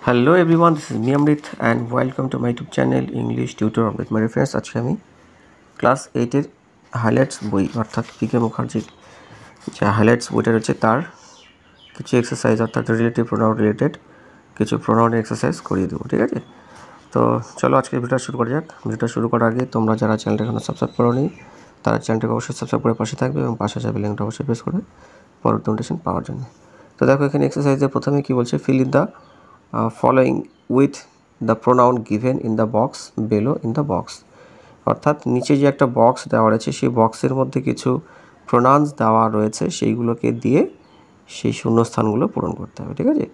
Hello everyone, this is me Amrit and welcome to my YouTube channel English Tutor Amrit. My friends, আজকে আমি class 8 এর highlights বই অর্থাৎ পিকে মুখার্জির যে হাইলাইটস বইটা রয়েছে তার কিছু এক্সারসাইজ অর্থাৎ রিলেটিভ প্রোনাউন রিলেটেড কিছু প্রোনাউন এক্সারসাইজ করিয়ে দেবো, ঠিক আছে? তো চলো আজকে ভিডিওটা শুরু করা যাক। ভিডিওটা শুরু করার আগে তোমরা যারা চ্যানেলটা এখনো সাবস্ক্রাইব করোনি তারা চ্যানেলটাকে অবশ্যই সাবস্ক্রাইব করে পাশে থাকবে এবং পাশে যাবে লিঙ্কটা অবশ্যই প্রেস করে পরবর্তী নোটিফিকেশন পাওয়ার জন্য। তো দেখো এখানে এক্সারসাইজে প্রথমে কি বলছে, feel in the following with the pronoun given in the box below in the box, অর্থাৎ নিচে যে একটা বক্স দেওয়া রয়েছে সেই বক্সের মধ্যে কিছু প্রোনাউন্স দেওয়া রয়েছে সেইগুলোকে দিয়ে সেই শূন্যস্থানগুলো পূরণ করতে হবে, ঠিক আছে?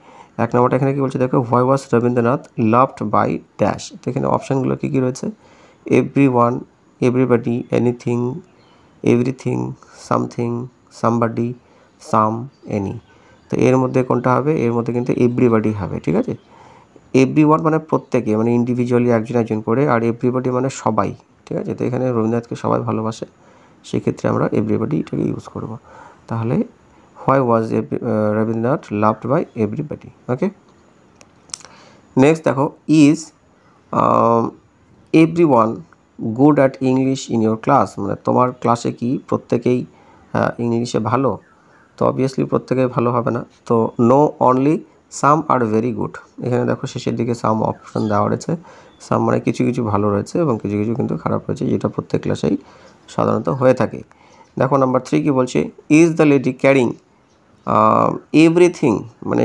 এক নম্বরটা এখানে কি বলছে দেখো, why was Rabindranath loved by dash. তো এখানে অপশানগুলো কী কী রয়েছে, every one, everybody, anything, everything, something, somebody, some, any. তো এর মধ্যে কোনটা হবে? এর মধ্যে কিন্তু এভরিবডি হবে, ঠিক আছে? এভরিওয়ান মানে প্রত্যেকে, মানে ইন্ডিভিজুয়ালি একজন একজন করে, আর এভরিবডি মানে সবাই, ঠিক আছে? তো এখানে রবীন্দ্রনাথকে সবাই ভালোবাসে, সেক্ষেত্রে আমরা এভরিবডি এটাকে ইউজ করব। তাহলে why was Rabindranath loved by everybody. Okay, next দেখো, is everyone good at English in your class, মানে তোমার ক্লাসে কি প্রত্যেকেই ইংলিশে ভালো? তো অবভিয়াসলি প্রত্যেকেই ভালো হবে না, তো no only some are very good. এখানে দেখো শেষের দিকে সাম অপশন দেওয়া রয়েছে। সাম মানে কিছু কিছু ভালো রয়েছে এবং কিছু কিছু কিন্তু খারাপ রয়েছে, যেটা প্রত্যেক ক্লাসেই সাধারণত হয়ে থাকে। দেখো নাম্বার 3 কি বলছে, is the lady carrying everything, মানে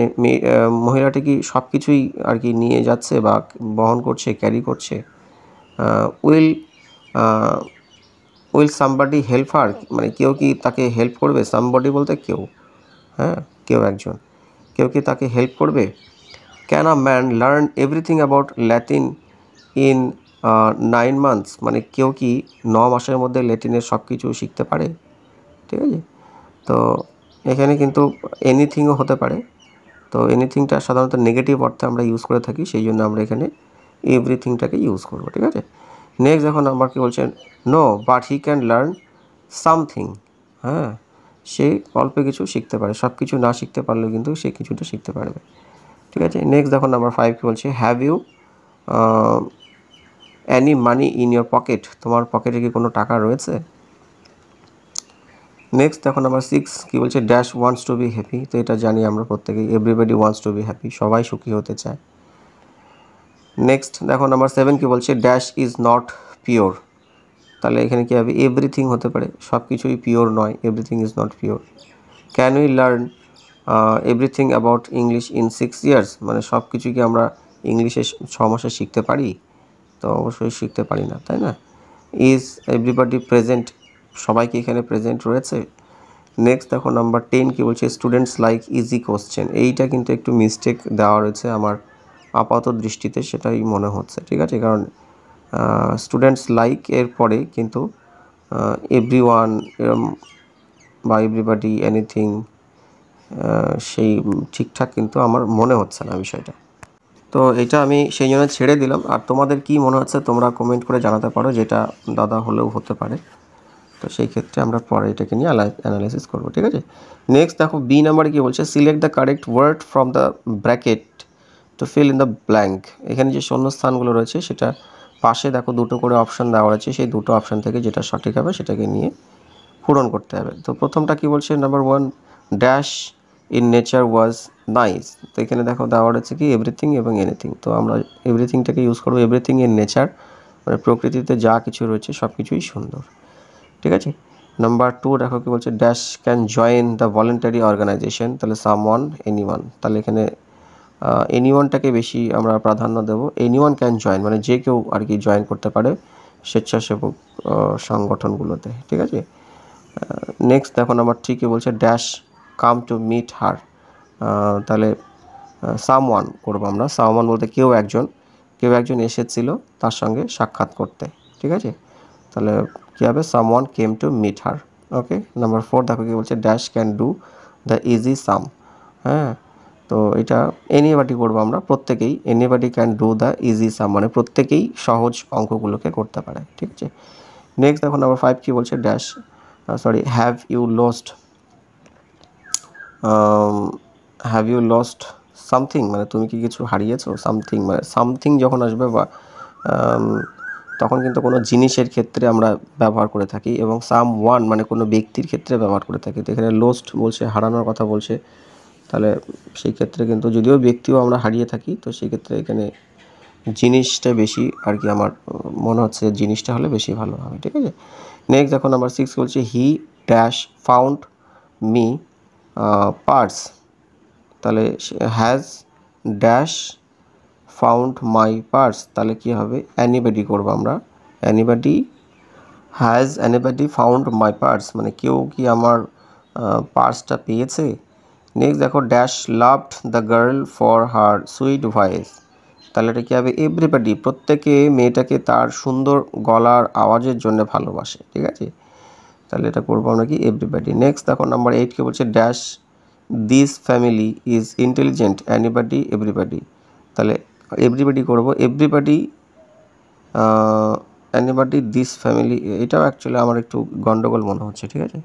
মহিলাটি কি সব কিছুই আর কি নিয়ে যাচ্ছে বা বহন করছে, ক্যারি করছে। উইল উইল সামবডি হেল্প হার, মানে কেউ কি তাকে হেল্প করবে? সামবডি বলতে কেউ, হ্যাঁ, কেউ একজন, কেউ কি তাকে হেল্প করবে? Can a man learn everything about Latin in 9 months, মানে কেউ কি 9 মাসের মধ্যে ল্যাটিনের সব কিছু শিখতে পারে, ঠিক আছে? তো এখানে কিন্তু এনিথিংও হতে পারে, তো এনিথিংটা সাধারণত নেগেটিভ অর্থে আমরা ইউজ করে থাকি, সেই জন্য আমরা এখানে এভরিথিংটাকে ইউজ করব, ঠিক আছে? নেক্সট দেখো নাম্বার কি বলছেন, no but he can learn something, হ্যাঁ, সে অল্প কিছু শিখতে পারে, সব কিছু না শিখতে পারলেও কিন্তু সে কিছুটা শিখতে পারবে, ঠিক আছে? নেক্সট দেখো নাম্বার 5 কি বলছে, have you any money in your pocket, তোমার পকেটে কি কোনো টাকা রয়েছে? নেক্সট দেখো নাম্বার 6 কি বলছে, dash wants to be happy, তো এটা জানি আমরা প্রত্যেকেই, everybody wants to be happy, সবাই সুখী হতে চায়। নেক্সট দেখো নাম্বার 7 কি বলছে, ড্যাশ ইজ নট পিওর, তাহলে এখানে কী হবে? এভরিথিং হতে পারে, সব কিছুই পিওর নয়, everything is not pure. Can we learn everything about English in 6 years, মানে সব কিছু কি আমরা ইংলিশে 6 মাসে শিখতে পারি? তো অবশ্যই শিখতে পারি না, তাই না? ইজ এভরিবডি প্রেজেন্ট, সবাই কি এখানে প্রেজেন্ট রয়েছে? নেক্সট দেখো নাম্বার 10 কি বলছে, স্টুডেন্টস লাইক ইজি কোশ্চেন, এইটা কিন্তু একটু মিস্টেক দেওয়া রয়েছে আমার আপাত দৃষ্টিতে, সেটাই মনে হচ্ছে, ঠিক আছে? কারণ স্টুডেন্টস লাইক এর পরে কিন্তু এভরিওয়ান এরম বা এভরিবডি, এনিথিং, সেই ঠিকঠাক কিন্তু আমার মনে হচ্ছে না বিষয়টা। তো এটা আমি সেই জন্য ছেড়ে দিলাম, আর তোমাদের কি মনে হচ্ছে তোমরা কমেন্ট করে জানাতে পারো, যেটা দাদা হলেও হতে পারে। তো সেই ক্ষেত্রে আমরা পরে এটাকে নিয়ে অ্যানালাইসিস করবো, ঠিক আছে? নেক্সট দেখো বি নাম্বারে কী বলছে, select the correct word from the bracket to fill in the blank. এখানে যে শূন্যস্থানগুলো রয়েছে সেটা পাশে দেখো দুটো করে অপশান দেওয়া রয়েছে, সেই দুটো অপশান থেকে যেটা সঠিক হবে সেটাকে নিয়ে পূরণ করতে হবে। তো প্রথমটা কি বলছে, number 1, dash in nature was nice. তো এখানে দেখো দেওয়া রয়েছে কি এভরিথিং এবং এনিথিং, তো আমরা এভরিথিংটাকে ইউজ করবো। এভরিথিং ইন নেচার মানে প্রকৃতিতে যা কিছু রয়েছে সব কিছুই সুন্দর, ঠিক আছে? নাম্বার 2 দেখো কি বলছে, dash can join the voluntary organisation, তাহলে সামওয়ান, এনিওয়ান, তাহলে এখানে এনিওয়ানটাকে বেশি আমরা প্রাধান্য দেবো। এনিওয়ান ক্যান জয়েন মানে যে কেউ আর কি জয়েন করতে পারে স্বেচ্ছাসেবক সংগঠনগুলোতে, ঠিক আছে? নেক্সট দেখো নাম্বার 3 কি বলছে, dash come to meet her, তাহলে সামওয়ান করবো আমরা। সামওয়ান বলতে কেউ একজন এসেছিল তার সঙ্গে সাক্ষাৎ করতে, ঠিক আছে? তাহলে কী হবে, someone came to meet her. Okay, number 4 দেখো কি বলছে, dash can do the easy sum, হ্যাঁ, তো এটা এনিবডি করবো আমরা, প্রত্যেকেই, anybody can do the easy sum মানে প্রত্যেকেই সহজ অঙ্কগুলোকে করতে পারে, ঠিক আছে? নেক্সট দেখো নাম্বার 5 কি বলছে, dash have you lost something মানে তুমি কি কিছু হারিয়েছো, সামথিং মানে সামথিং যখন আসবে বা তখন কিন্তু কোনো জিনিসের ক্ষেত্রে আমরা ব্যবহার করে থাকি, এবং সাম ওয়ান মানে কোনো ব্যক্তির ক্ষেত্রে ব্যবহার করে থাকি। তো এখানে লোস্ট বলছে, হারানোর কথা বলছে, তাহলে সেই ক্ষেত্রে কিন্তু যদিও ব্যক্তিও আমরা হারিয়ে থাকি, তো সেই ক্ষেত্রে এখানে জিনিসটা বেশি আর কি, আমার মনে হচ্ছে জিনিসটা হলে বেশি ভালো হবে। ঠিক আছে, নেক্সট দেখো নাম্বার 6 বলছে he dash found me purse, তাহলে has dash found my purse, তাহলে কী হবে, অ্যানিবডি করবো আমরা, anybody has anybody found my purse, মানে কেউ কি আমার পার্সটা পেয়েছে। নেক্সট দেখো dash loved the girl for her sweet voice, তাহলে এটা কী হবে, এভরিবডি প্রত্যেকে মেয়েটাকে তার সুন্দর গলার আওয়াজের জন্য ভালোবাসে। ঠিক আছে, তাহলে এটা করবো আমরা কি, এভরিবডি। নেক্সট দেখো নাম্বার 8 কে বলছে dash this family is intelligent anybody everybody, তাহলে এভরিবডি করবো, এভরিবডি অ্যানিবডি দিস ফ্যামিলি, এটাও অ্যাকচুয়ালি আমার একটু গন্ডগোল মনে হচ্ছে। ঠিক আছে,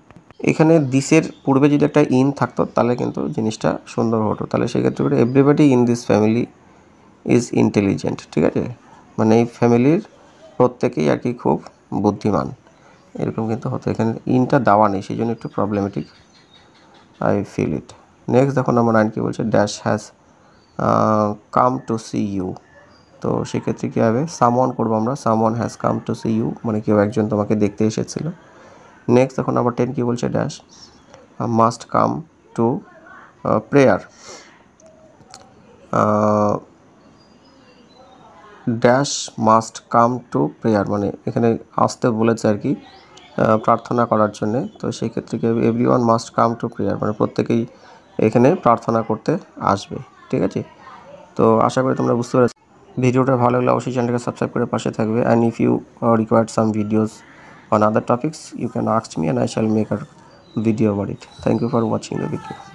এখানে দিসের পূর্বে যদি একটা ইন থাকতো তাহলে কিন্তু জিনিসটা সুন্দর হতো, তাহলে সেক্ষেত্রে করে everybody in this family is intelligent. ঠিক আছে, মানে এই ফ্যামিলির প্রত্যেকেই আর কি খুব বুদ্ধিমান, এরকম কিন্তু হতো। এখানে ইনটা দেওয়া নেই, সেই জন্য একটু problematic, I feel it. Next দেখো নাম্বার 9 কি বলছে dash has come to see you, তো সেক্ষেত্রে কী হবে, সামওয়ান করবো আমরা, someone has come to see you, মানে কেউ একজন তোমাকে দেখতে এসেছিল। নেক্সট দেখো নাম্বার 10 কী বলছে dash must come to prayer, dash must come to prayer, মানে এখানে আসতে বলেছে আর কি প্রার্থনা করার জন্যে, তো সেই ক্ষেত্রে কি everyone must come to prayer, মানে প্রত্যেকেই এখানে প্রার্থনা করতে আসবে। ঠিক আছে, তো আশা করি তোমরা বুঝতে পেরেছো। ভিডিওটা ভালো লাগলে অবশ্যই চ্যানেলটাকে সাবস্ক্রাইব করে পাশে থাকবে, and if you required some videos on other topics you can ask me and I shall make a video about it. Thank you for watching the video.